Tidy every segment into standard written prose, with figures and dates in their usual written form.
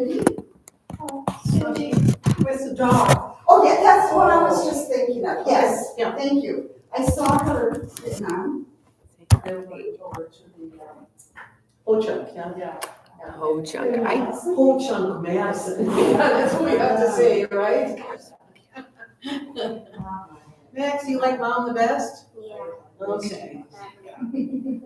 Cindy? Cindy with the dog. Oh, yeah, that's what I was just thinking of. Yes, Yeah. thank you. I saw her sitting on. Ho Chunk, yeah. Ho chunk. Ho Chunk Madison. Yeah, that's what we have to say, right? Max, you like mom the best? Yeah. Okay.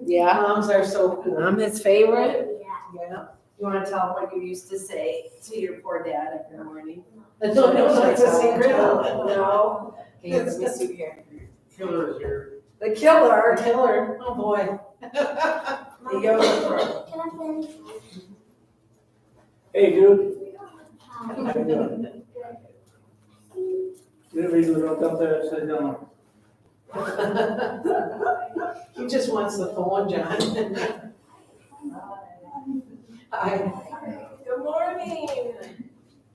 Yeah, Moms are so cool. I'm his favorite. Yeah. You want to tell him what you used to say to your poor dad every morning? No, that's a secret. No. Okay, let me see here. Killer is here. The killer. Killer, oh boy. The yoga pro. Can I finish? Hey, dude. How you doing? You didn't read the note up there, it said down. He just wants the phone, John. Hi. Good morning.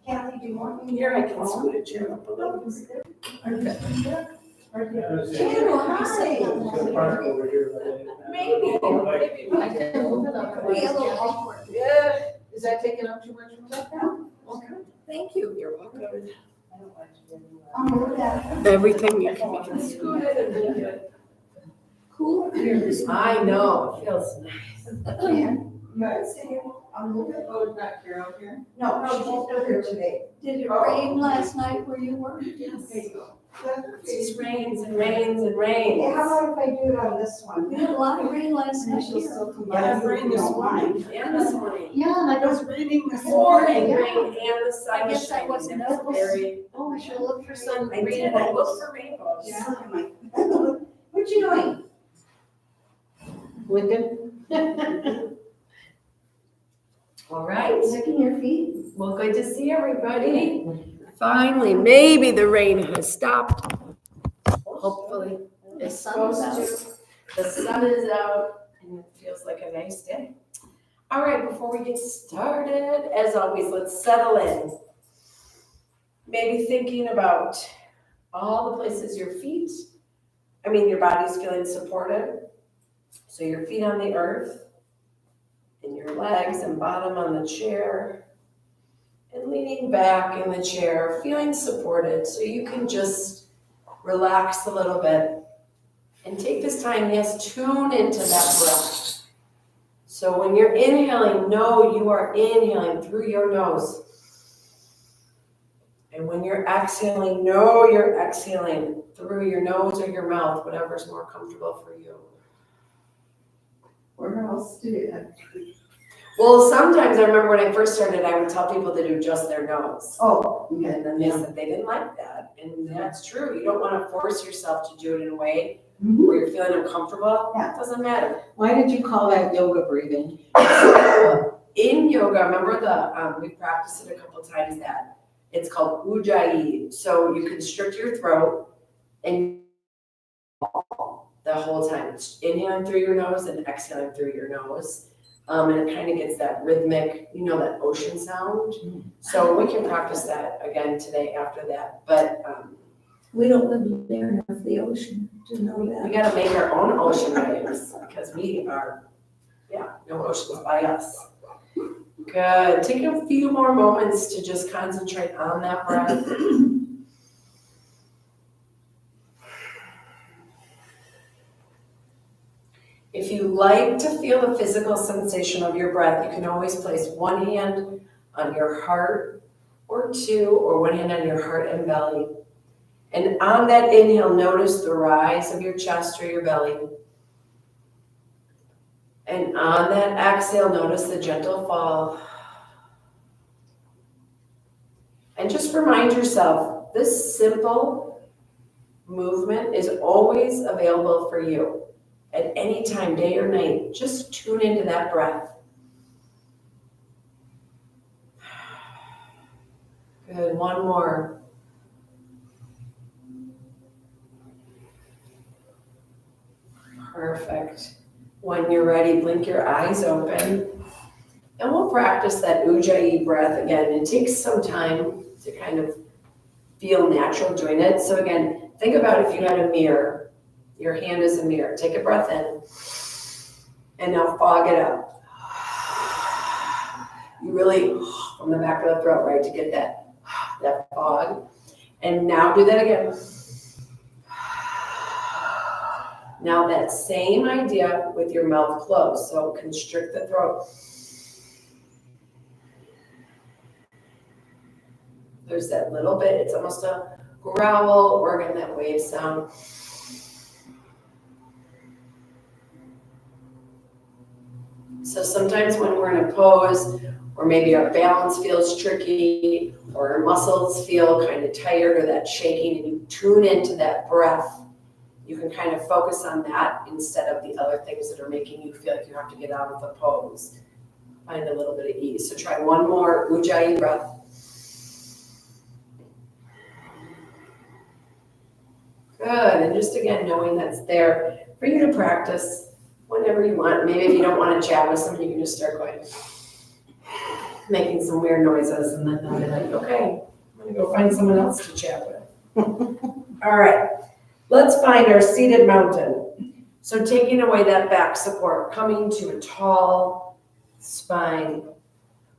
Kathy, do you want me? Here, I can scoot a chair up a little. Kendall, hi. The park over here, but Maybe. I did. We a little awkward. Yeah, is that taking up too much room? Okay. Thank you. You're welcome. I'll move that. Everything you can be scooted and make it Cool. I know, it feels nice. Can. I'll move it. Oh, not Carol here? No, she's not here today. Did it rain last night where you were? Yes. There you go. It just rains and rains and Hey, rains. how about if I do it on this one? We had a lot of rain last And night she'll here. still come Yeah, by. rain this morning. And this morning. Yeah, and It was raining this Morning morning. rain and the sun I was guess I shining. wasn't It was noticed. very. Oh, I should have looked for some I did, I looked for rainbows. Yeah, I'm like, what you doing? Lincoln? All right, Licking your feet? well, good to see everybody. Finally, maybe the rain has stopped. Hopefully. The It's sun's supposed to. The sun is out and it feels like a nice day. All right, before we get started, as always, let's settle in. Maybe thinking about all the places your body's feeling supported. So your feet on the earth, and your legs and bottom on the chair, and leaning back in the chair, feeling supported, so you can just relax a little bit and take this time, yes, tune into that breath. So when you're inhaling, know you are inhaling through your nose. And when you're exhaling, know you're exhaling through your nose or your mouth, whatever's more comfortable for you. Where else do you? Well, sometimes I remember when I first started, I would tell people to do just their nose. Oh, okay. And then they said they didn't like that. And that's true. You don't want to force yourself to do it in a way where you're feeling uncomfortable. Yeah. It doesn't matter. Why did you call that yoga breathing? In yoga, remember we practiced it a couple times that it's called ujjayi. So you constrict your throat and the whole time. It's inhaling through your nose and exhaling through your nose. And it kind of gets that rhythmic, that ocean sound. So we can practice that again today after that. But We don't live near enough the ocean to know we that. got to make our own ocean waves because we are, no oceans by us. Good. Take a few more moments to just concentrate on that breath. If you like to feel the physical sensation of your breath, you can always place one hand on your heart or two, or one hand on your heart and belly. And on that inhale, notice the rise of your chest or your belly. And on that exhale, notice the gentle fall. And just remind yourself, this simple movement is always available for you. At any time, day or night, just tune into that breath. Good, one more. Perfect. When you're ready, blink your eyes open. And we'll practice that ujjayi breath again. It takes some time to kind of feel natural doing it. So again, think about if you had a mirror. Your hand is a mirror. Take a breath in. And now fog it up. You really, from the back of the throat, right, to get that fog. And now do that again. Now that same idea with your mouth closed. So constrict the throat. There's that little bit, it's almost a growl or again that wave sound. So sometimes when we're in a pose, or maybe our balance feels tricky, or our muscles feel kind of tired or that shaking, and you tune into that breath, you can kind of focus on that instead of the other things that are making you feel like you have to get out of the pose. Find a little bit of ease. So try one more Ujjayi breath. Good, and just again, knowing that's there for you to practice whenever you want. Maybe if you don't want to chat with someone, you can just start going, making some weird noises, and then they'll be like, okay, I'm gonna go find someone else to chat with. All right, let's find our seated mountain. So taking away that back support, coming to a tall spine,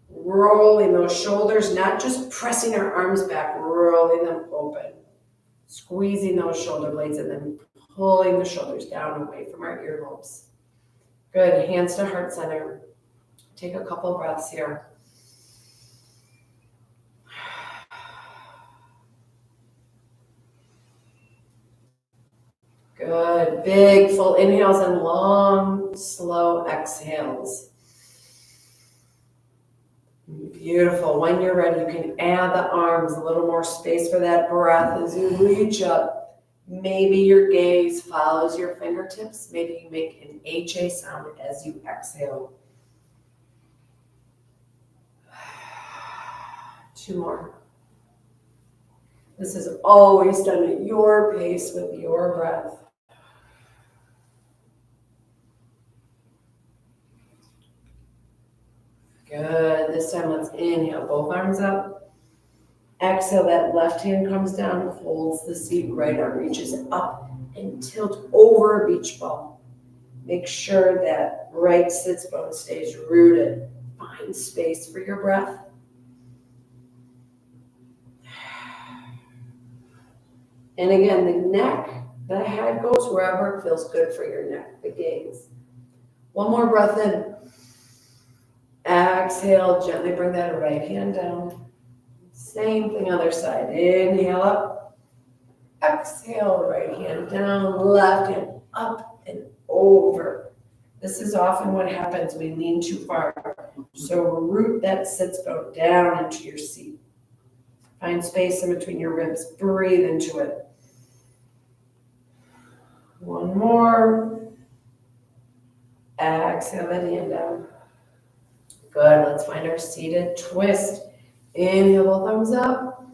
rolling those shoulders, not just pressing our arms back, rolling them open. Squeezing those shoulder blades and then pulling the shoulders down away from our earlobes. Good, hands to heart center. Take a couple breaths here. Good, big full inhales and long, slow exhales. Beautiful. When you're ready, you can add the arms, a little more space for that breath as you reach up. Maybe your gaze follows your fingertips. Maybe you make an HA sound as you exhale. 2 more. This is always done at your pace with your breath. Good. This time let's inhale, both arms up. Exhale, that left hand comes down, holds the seat, right arm reaches up and tilt over a beach ball. Make sure that right sits bone stays rooted. Find space for your breath. And again, the neck, the head goes wherever it feels good for your neck, the gaze. One more breath in. Exhale, gently bring that right hand down. Same thing, other side. Inhale up. Exhale, right hand down, left hand up and over. This is often what happens when we lean too far. So root that sits bone down into your seat. Find space in between your ribs. Breathe into it. One more. Exhale that hand down. Good, let's find our seated twist. Inhale, both thumbs up.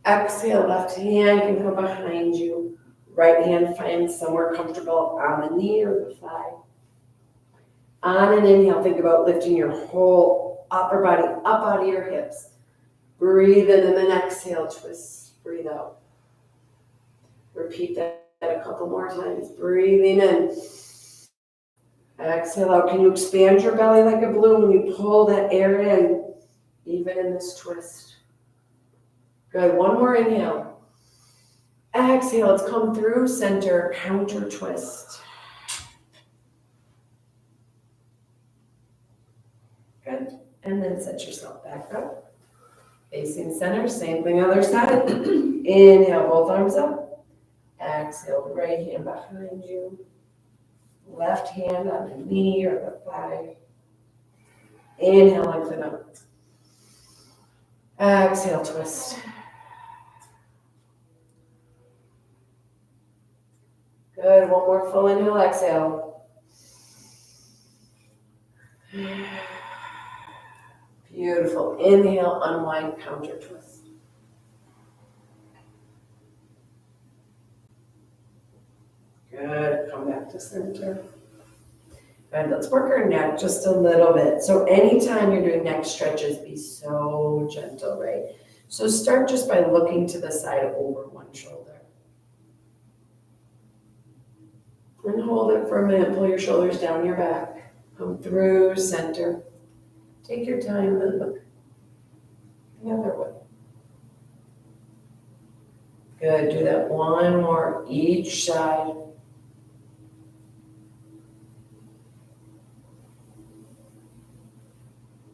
Exhale, left hand can come behind you. Right hand finds somewhere comfortable on the knee or the thigh. On an inhale, think about lifting your whole upper body up out of your hips. Breathe in and then exhale, twist, breathe out. Repeat that a couple more times. Breathing in. Exhale out. Can you expand your belly like a balloon when you pull that air in, even in this twist? Good. One more inhale. Exhale. Let's come through center, counter twist. Good. And then set yourself back up. Facing center. Same thing other side. Inhale, both arms up. Exhale, right hand behind you. Left hand on the knee or the thigh. Inhale, lengthen up. Exhale, twist. Good. One more full inhale, exhale. Beautiful. Inhale, unwind, counter twist. Good. Come back to center. And let's work our neck just a little bit. So anytime you're doing neck stretches, be so gentle, right? So start just by looking to the side over one shoulder. And hold it for a minute. Pull your shoulders down your back. Come through center. Take your time and look the other way. Good, do that one more each side.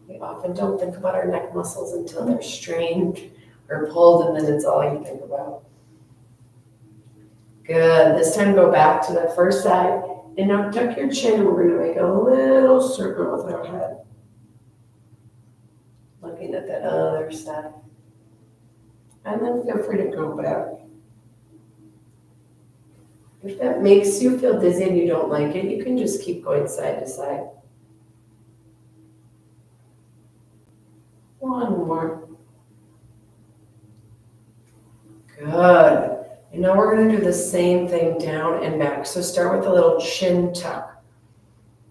We often don't think about our neck muscles until they're strained or pulled, and then it's all you think about. Good, this time go back to the first side, and now tuck your chin, and we're gonna make a little circle with our head. Looking at that other side. And then feel free to go back. If that makes you feel dizzy and you don't like it, you can just keep going side to side. One more. Good. And now we're going to do the same thing down and back. So start with a little chin tuck.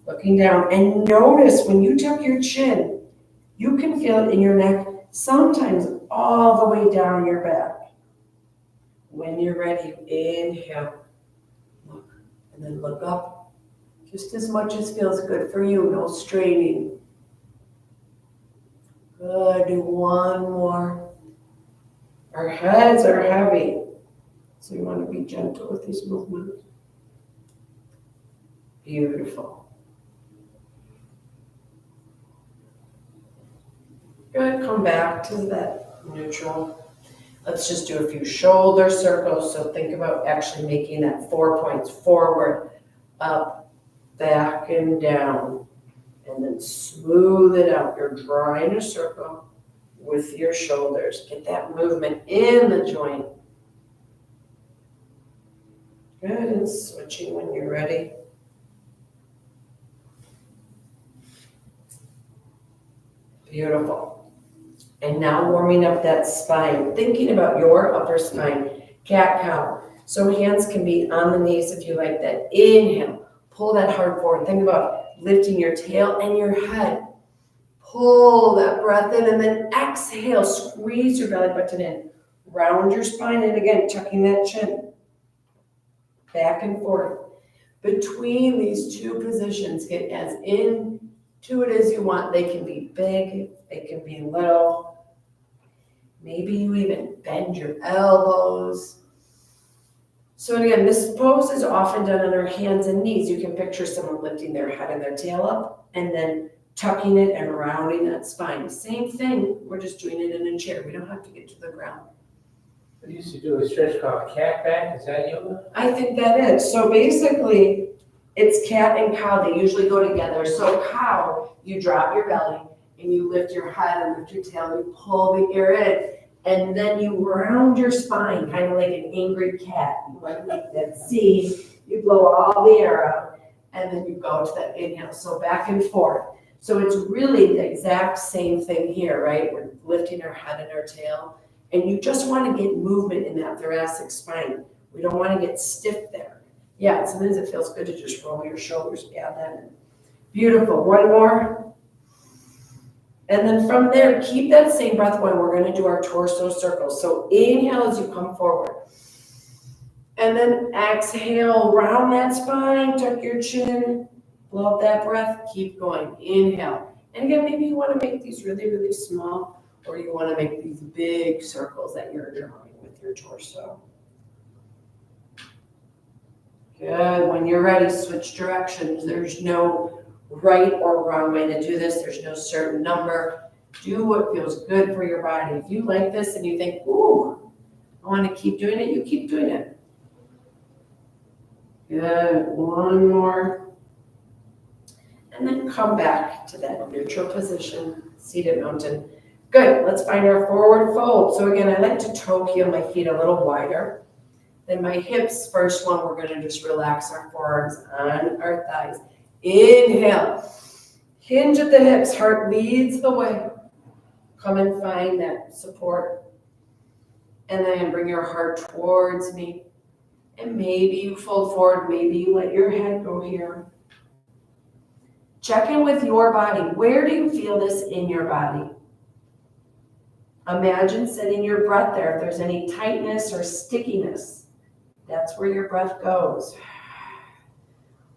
Looking down, and notice when you tuck your chin, you can feel it in your neck, sometimes all the way down your back. When you're ready, inhale. Look, and then look up. Just as much as feels good for you, no straining. Good, do one more. Our heads are heavy, so you want to be gentle with these movements. Beautiful. Good, come back to that neutral. Let's just do a few shoulder circles. So think about actually making that 4 points forward, up, back, and down. And then smooth it out. You're drawing a circle with your shoulders. Get that movement in the joint. Good, and switching when you're ready. Beautiful. And now warming up that spine, thinking about your upper spine, cat-cow. So hands can be on the knees if you like that. Inhale, pull that heart forward. Think about lifting your tail and your head. Pull that breath in and then exhale, squeeze your belly button in. Round your spine and again, tucking that chin. Back and forth. Between these two positions, get as into it as you want. They can be big, they can be little. Maybe you even bend your elbows. So again, this pose is often done on our hands and knees. You can picture someone lifting their head and their tail up and then tucking it and rounding that spine. Same thing, we're just doing it in a chair. We don't have to get to the ground. We used to do a stretch called cat back. Is that yoga? I think that is. So basically, it's cat and cow. They usually go together. So cow, you drop your belly and you lift your head and lift your tail. You pull the air in and then you round your spine, kind of like an angry cat. You want to make that C. You blow all the air out and then you go to that inhale. So back and forth. So it's really the exact same thing here, right? We're lifting our head and our tail. And you just want to get movement in that thoracic spine. We don't want to get stiff there. Yeah, sometimes it feels good to just roll your shoulders. Add that in. Beautiful. One more. And then from there, keep that same breath going. We're going to do our torso circles. So inhale as you come forward. And then exhale, round that spine, tuck your chin, blow up that breath, keep going. Inhale. And again, maybe you want to make these really, really small, or you want to make these big circles that you're drawing with your torso. Good. When you're ready, switch directions. There's no right or wrong way to do this. There's no certain number. Do what feels good for your body. If you like this and you think, ooh, I want to keep doing it, you keep doing it. Good. One more. And then come back to that neutral position, seated mountain. Good. Let's find our forward fold. So again, I like to toe heel my feet a little wider. Then my hips, first one, we're going to just relax our forearms on our thighs. Inhale. Hinge at the hips. Heart leads the way. Come and find that support. And then bring your heart towards me. And maybe you fold forward. Maybe you let your head go here. Check in with your body. Where do you feel this in your body? Imagine setting your breath there. If there's any tightness or stickiness, that's where your breath goes.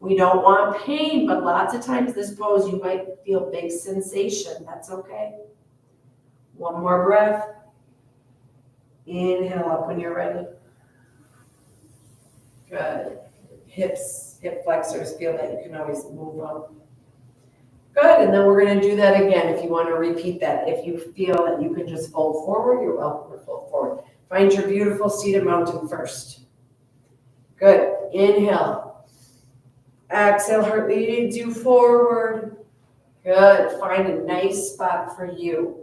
We don't want pain, but lots of times this pose, you might feel big sensation. That's okay. One more breath. Inhale up when you're ready. Good. Hips, hip flexors, feel that you can always move up. Good, and then we're gonna do that again if you wanna repeat that. If you feel that you can just fold forward, you're welcome to fold forward. Find your beautiful seated mountain first. Good, inhale. Exhale, heart leads you forward. Good, find a nice spot for you.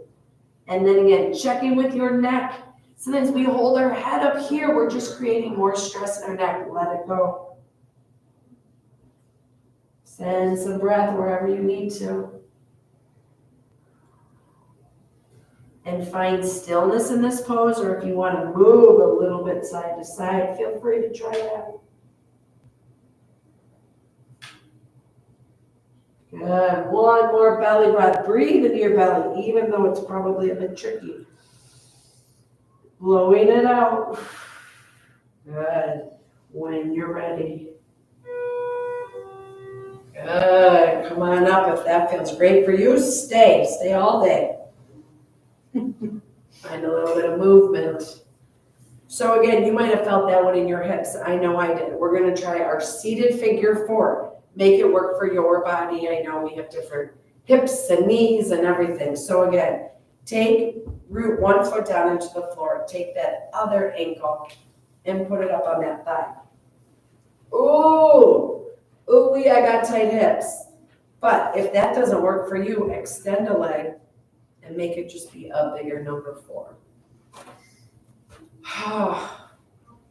And then again, check in with your neck. Sometimes we hold our head up here, we're just creating more stress in our neck. Let it go. Send some breath wherever you need to. And find stillness in this pose, or if you want to move a little bit side to side, feel free to try that. Good. One more belly breath. Breathe into your belly, even though it's probably a bit tricky. Blowing it out. Good. When you're ready. Good. Come on up if that feels great for you. Stay all day. Find a little bit of movement. So again, you might have felt that one in your hips. I know I did. We're going to try our seated figure four. Make it work for your body. I know we have different hips and knees and everything. So again, root one foot down into the floor. Take that other ankle and put it up on that thigh. Ooh, I got tight hips. But if that doesn't work for you, extend a leg and make it just be a bigger number 4.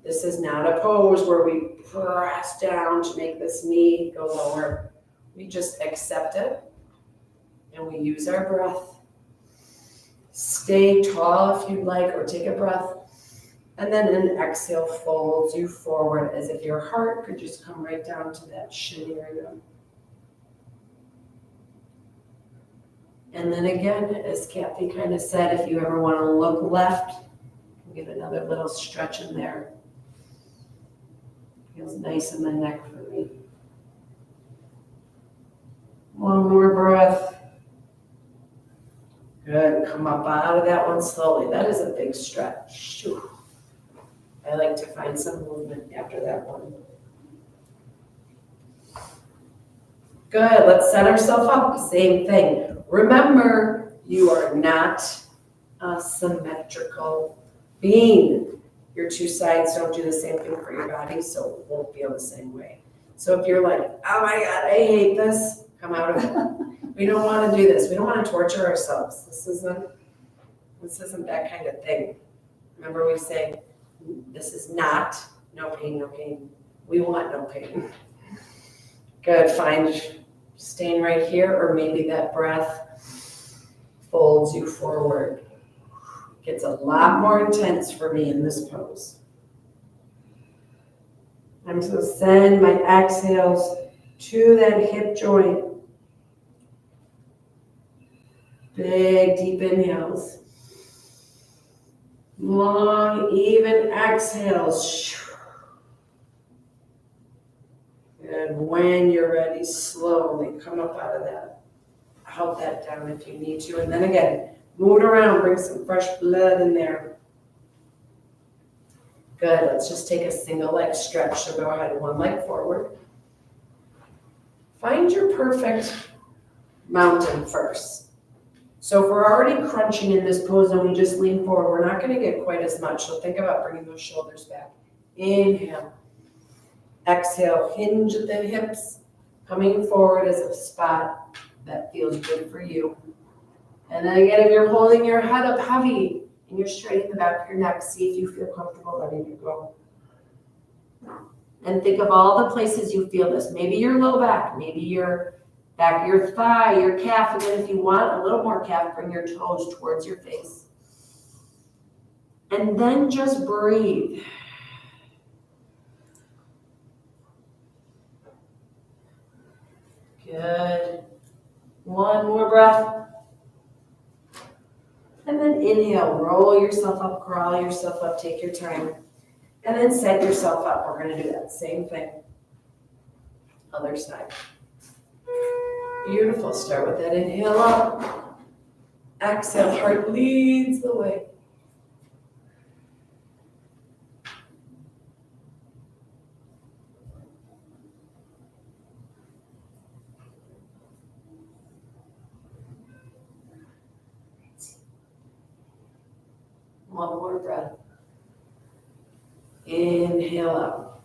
This is not a pose where we press down to make this knee go lower. We just accept it and we use our breath. Stay tall if you'd like, or take a breath. And then an exhale folds you forward as if your heart could just come right down to that shin area. And then again, as Kathy kind of said, if you ever want to look left, get another little stretch in there. Feels nice in the neck for me. One more breath. Good, come up out of that one slowly. That is a big stretch. I like to find some movement after that one. Good, let's set ourselves up, same thing. Remember, you are not a symmetrical being. Your two sides don't do the same thing for your body, so it won't feel the same way. So if you're like, oh my God, I hate this, come out of it. We don't want to do this. We don't want to torture ourselves. This isn't that kind of thing. Remember we say, this is not no pain, no pain. We want no pain. Good, find staying right here, or maybe that breath folds you forward. Gets a lot more intense for me in this pose. I'm just going to send my exhales to that hip joint. Big, deep inhales. Long, even exhales. And when you're ready, slowly come up out of that. Help that down if you need to. And then again, move it around, bring some fresh blood in there. Good, let's just take a single leg stretch. So go ahead, one leg forward. Find your perfect mountain first. So if we're already crunching in this pose and we just lean forward, we're not going to get quite as much. So think about bringing those shoulders back. Inhale. Exhale, hinge at the hips, coming forward as a spot that feels good for you. And then again, if you're holding your head up heavy and you're straightening the back of your neck, see if you feel comfortable letting it go. And think of all the places you feel this. Maybe your low back, maybe your back of your thigh, your calf, and then if you want a little more calf, bring your toes towards your face. And then just breathe. Good. One more breath. And then inhale, roll yourself up, crawl yourself up, take your time. And then set yourself up. We're going to do that same thing. Other side. Beautiful. Start with that inhale up. Exhale, heart leads the way. One more breath. Inhale up.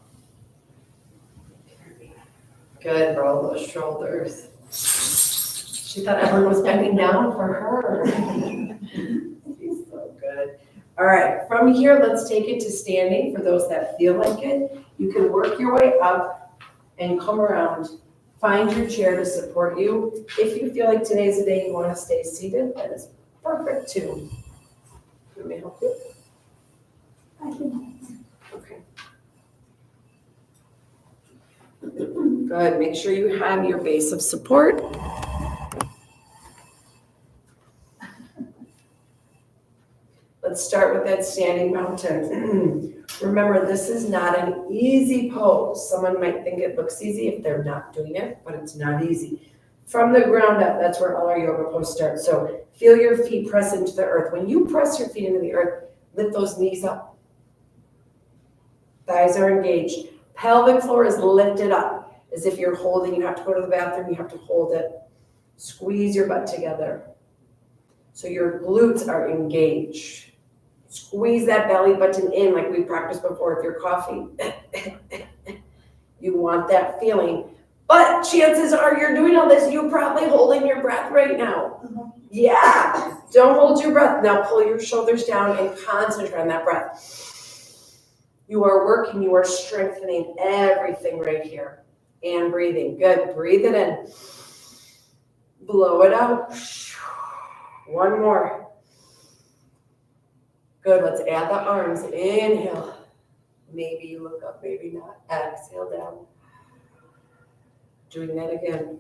Good, roll those shoulders. She thought everyone was bending down for her. She's so good. All right, from here, let's take it to standing. For those that feel like it, you can work your way up and come around. Find your chair to support you. If you feel like today's the day you want to stay seated, that is perfect too. Let me help you. I can. Okay. Good, make sure you have your base of support. Let's start with that standing mountain. Remember, this is not an easy pose. Someone might think it looks easy if they're not doing it, but it's not easy. From the ground up, that's where all our yoga poses start. So feel your feet press into the earth. When you press your feet into the earth, lift those knees up. Thighs are engaged. Pelvic floor is lifted up as if you're holding. You have to go to the bathroom, you have to hold it. Squeeze your butt together. So your glutes are engaged. Squeeze that belly button in like we practiced before if you're coughing. You want that feeling. But chances are you're doing all this, you're probably holding your breath right now. Yeah, don't hold your breath. Now pull your shoulders down and concentrate on that breath. You are working, you are strengthening everything right here. And breathing, good, breathe it in. Blow it out. One more. Good, let's add the arms. Inhale. Maybe you look up, maybe not. Exhale down. Doing that again.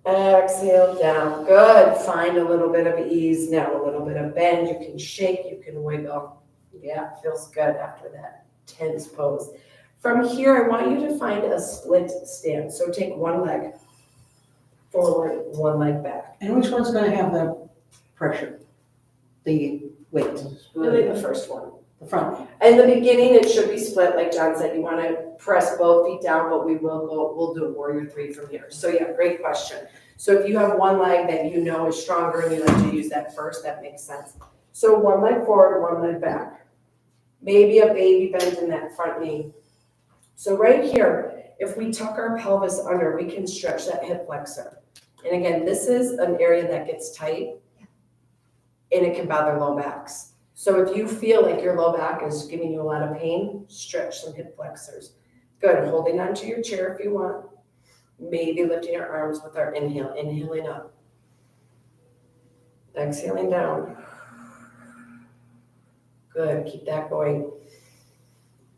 Exhale down. Good. Find a little bit of ease now, a little bit of bend. You can shake, you can wiggle. Yeah, it feels good after that tense pose. From here, I want you to find a split stance. So take one leg forward, one leg back. And which one's gonna have the pressure? The weight? Really the first one. The front? In the beginning, it should be split, like John said. You want to press both feet down, but we'll do a warrior 3 from here. So yeah, great question. So if you have one leg that you know is stronger and you like to use that first, that makes sense. So one leg forward, one leg back. Maybe a baby bend in that front knee. So right here, if we tuck our pelvis under, we can stretch that hip flexor. And again, this is an area that gets tight and it can bother low backs. So if you feel like your low back is giving you a lot of pain, stretch some hip flexors. Good, holding onto your chair if you want. Maybe lifting your arms with our inhale, inhaling up. Exhaling down. Good, keep that going.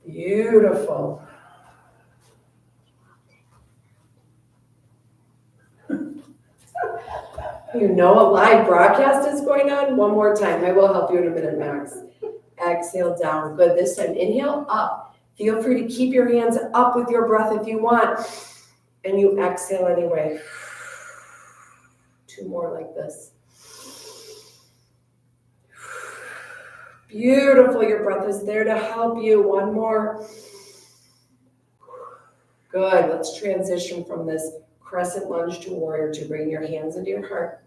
Beautiful. You know a live broadcast is going on? One more time. I will help you in a minute, Max. Exhale down. Good. This time, inhale up. Feel free to keep your hands up with your breath if you want. And you exhale anyway. 2 more like this. Beautiful. Your breath is there to help you. 1 more. Good. Let's transition from this crescent lunge to warrior 2. Bring your hands into your heart.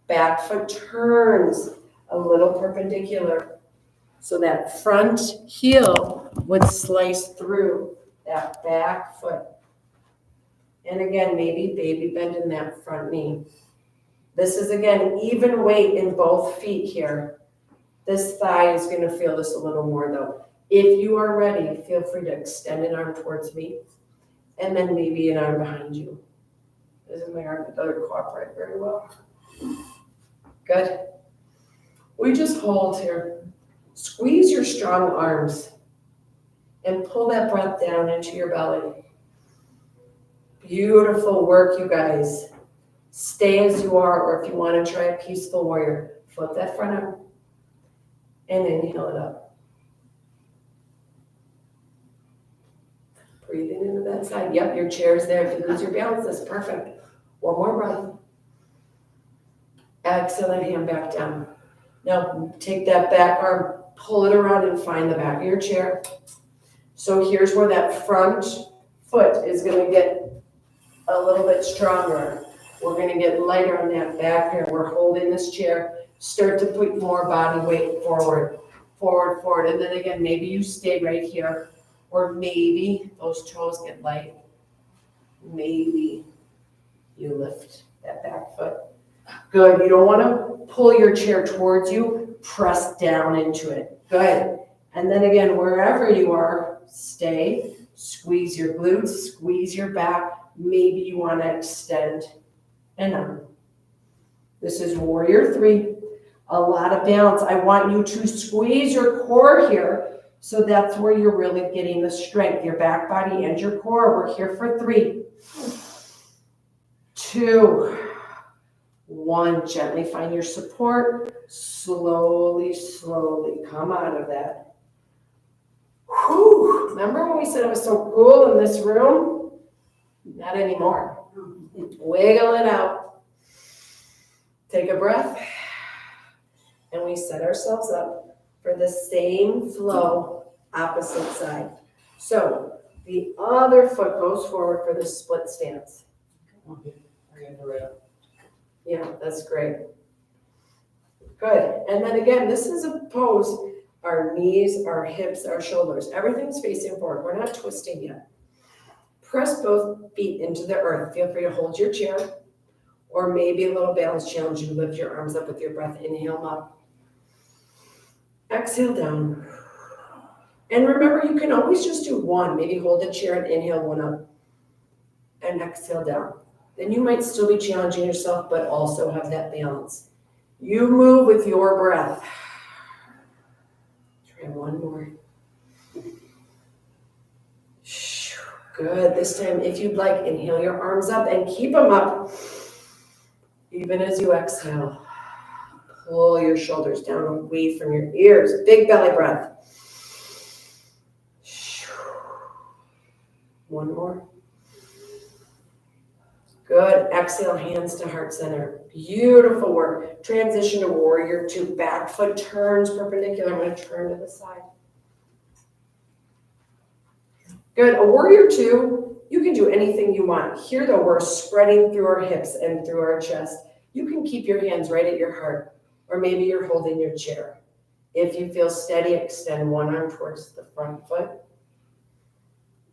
Back foot turns a little perpendicular. So that front heel would slice through that back foot. And again, maybe baby bend in that front knee. This is again, even weight in both feet here. This thigh is going to feel this a little more though. If you are ready, feel free to extend an arm towards me and then maybe an arm behind you. This is my arm that doesn't cooperate very well. Good. We just hold here. Squeeze your strong arms and pull that breath down into your belly. Beautiful work, you guys. Stay as you are, or if you want to try a peaceful warrior, flip that front arm and inhale it up. Breathing into that side. Yep, your chair's there. If you lose your balance, that's perfect. One more breath. Exhale that hand back down. Now take that back arm, pull it around and find the back of your chair. So here's where that front foot is going to get a little bit stronger. We're going to get lighter on that back here. We're holding this chair. Start to put more body weight forward, forward, forward. And then again, maybe you stay right here, or maybe those toes get light. Maybe you lift that back foot. Good. You don't want to pull your chair towards you. Press down into it. Good. And then again, wherever you are, stay. Squeeze your glutes, squeeze your back. Maybe you want to extend an arm. This is warrior 3. A lot of balance. I want you to squeeze your core here. So that's where you're really getting the strength, your back body and your core. We're here for 3, 2, 1. Gently find your support. Slowly, slowly come out of that. Whew. Remember when we said it was so cool in this room? Not anymore. Wiggle it out. Take a breath. And we set ourselves up for the same flow, opposite side. So the other foot goes forward for the split stance. Yeah, that's great. Good. And then again, this is a pose. Our knees, our hips, our shoulders, everything's facing forward. We're not twisting yet. Press both feet into the earth. Feel free to hold your chair, or maybe a little balance challenge. You lift your arms up with your breath. Inhale up. Exhale down. And remember, you can always just do 1. Maybe hold the chair and inhale 1 up. And exhale down. Then you might still be challenging yourself, but also have that balance. You move with your breath. Try 1 more. Good. This time, if you'd like, inhale your arms up and keep them up. Even as you exhale. Pull your shoulders down away from your ears. Big belly breath. 1 more. Good. Exhale, hands to heart center. Beautiful work. Transition to warrior 2. Back foot turns perpendicular. I'm going to turn to the side. Good. A warrior 2, you can do anything you want. Here, though, we're spreading through our hips and through our chest. You can keep your hands right at your heart, or maybe you're holding your chair. If you feel steady, extend 1 arm towards the front foot.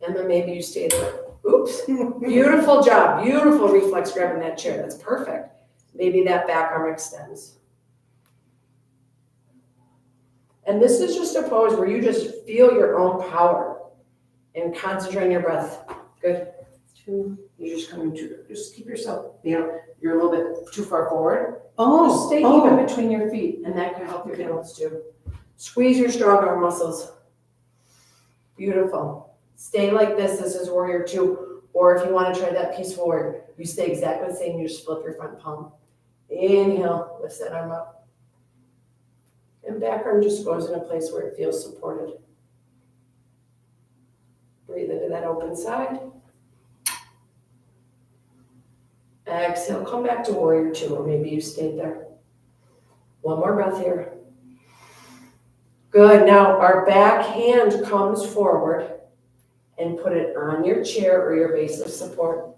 And then maybe you stay there. Oops. Beautiful job. Beautiful reflex grabbing that chair. That's perfect. Maybe that back arm extends. And this is just a pose where you just feel your own power and concentrate on your breath. Good. 2. You're just coming to, just keep yourself, you're a little bit too far forward. Just stay even between your feet, and that can help your balance too. Squeeze your strong arm muscles. Beautiful. Stay like this. This is warrior 2. Or if you want to try that peaceful warrior, you stay exactly the same. You just flip your front palm. Inhale, lift that arm up. And back arm just goes in a place where it feels supported. Breathe into that open side. Exhale, come back to warrior 2, or maybe you stayed there. 1 more breath here. Good. Now our back hand comes forward and put it on your chair or your base of support.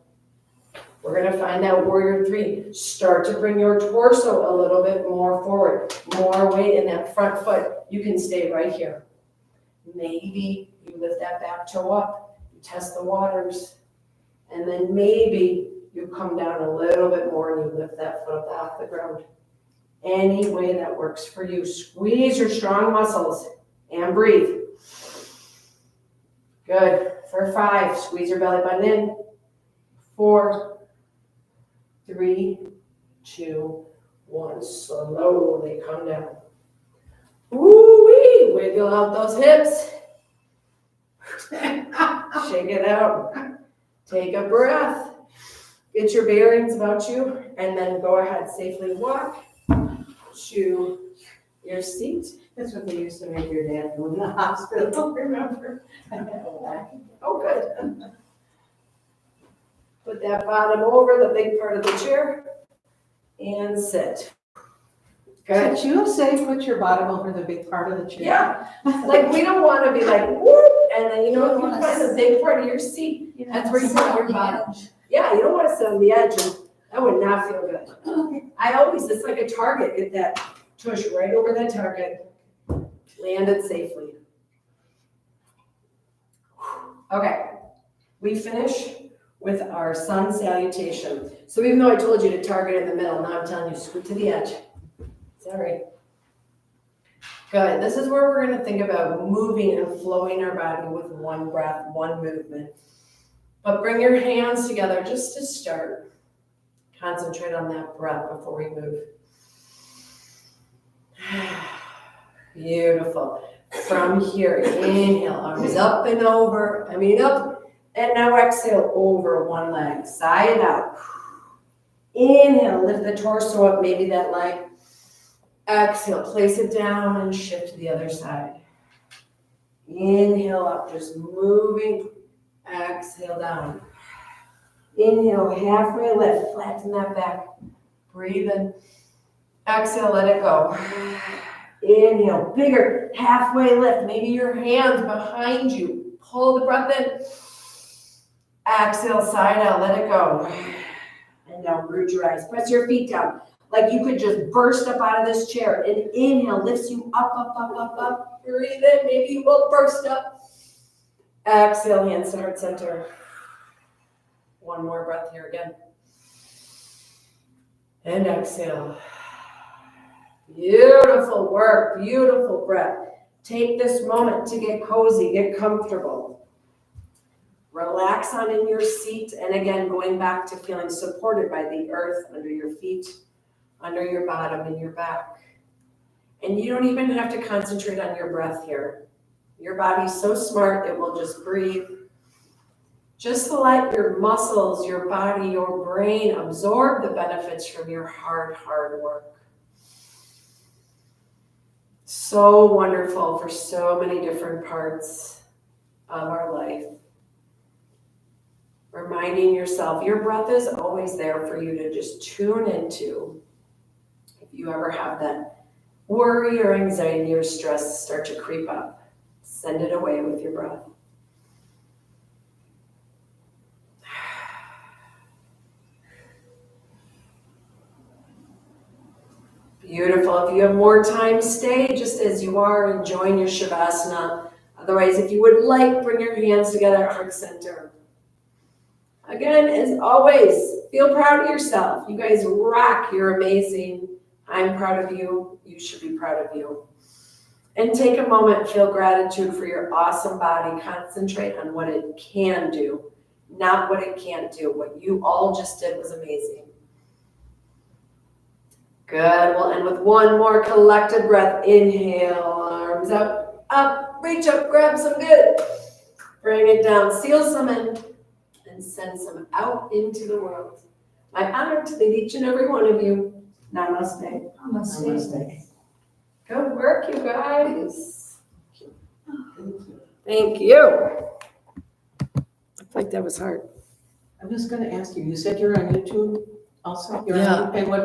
We're going to find that warrior 3. Start to bring your torso a little bit more forward. More weight in that front foot. You can stay right here. Maybe you lift that back toe up. You test the waters. And then maybe you come down a little bit more and you lift that foot up off the ground. Any way that works for you. Squeeze your strong muscles and breathe. Good. For 5, squeeze your belly button in. 4, 3, 2, 1. Slowly come down. Woo-wee. Wiggle out those hips. Shake it out. Take a breath. Get your bearings about you, and then go ahead, safely walk to your seat. That's what they used to make your dad do in the hospital, remember? Oh, good. Put that bottom over the big part of the chair and sit. Good. Did you say put your bottom over the big part of the chair? Yeah, like we don't want to be like whoop, and then you know you find the big part of your seat. That's where you put your bottom. Yeah, you don't want to sit on the edge, and that would not feel good. I always, it's like a target, get that tush right over that target, land it safely. Okay, we finish with our sun salutation. So even though I told you to target in the middle, now I'm telling you scoot to the edge. Sorry. Good, this is where we're gonna think about moving and flowing our body with one breath, one movement. But bring your hands together just to start. Concentrate on that breath before we move. Beautiful. From here, inhale, arms up and over, up, and now exhale over one leg, side out. Inhale, lift the torso up, maybe that leg. Exhale, place it down and shift to the other side. Inhale up, just moving. Exhale down. Inhale, halfway lift, flatten that back. Breathe in. Exhale, let it go. Inhale, bigger, halfway lift. Maybe your hands behind you. Pull the breath in. Exhale, side out, let it go. And now root your eyes. Press your feet down. Like you could just burst up out of this chair. And inhale lifts you up, up, up, up, up. Breathe in, maybe you will burst up. Exhale, hands to heart center. One more breath here again. And exhale. Beautiful work, beautiful breath. Take this moment to get cozy, get comfortable. Relax on in your seat. And again, going back to feeling supported by the earth under your feet, under your bottom and your back. And you don't even have to concentrate on your breath here. Your body's so smart, it will just breathe. Just let your muscles, your body, your brain absorb the benefits from your hard, hard work. So wonderful for so many different parts of our life. Reminding yourself, your breath is always there for you to just tune into. If you ever have that worry or anxiety or stress start to creep up, send it away with your breath. Beautiful. If you have more time, stay just as you are, enjoying your Shavasana. Otherwise, if you would like, bring your hands together at heart center. Again, as always, feel proud of yourself. You guys rock. You're amazing. I'm proud of you. You should be proud of you. And take a moment, feel gratitude for your awesome body. Concentrate on what it can do, not what it can't do. What you all just did was amazing. Good. We'll end with one more collected breath. Inhale, arms up, up, reach up, grab some good. Bring it down, seal some in, and send some out into the world. My honor to lead each and every one of you. Namaste. Namaste. Good work, you guys. Thank you. I feel like that was hard. I was gonna ask you, you said you're on YouTube also? You're on Yeah. YouTube, and what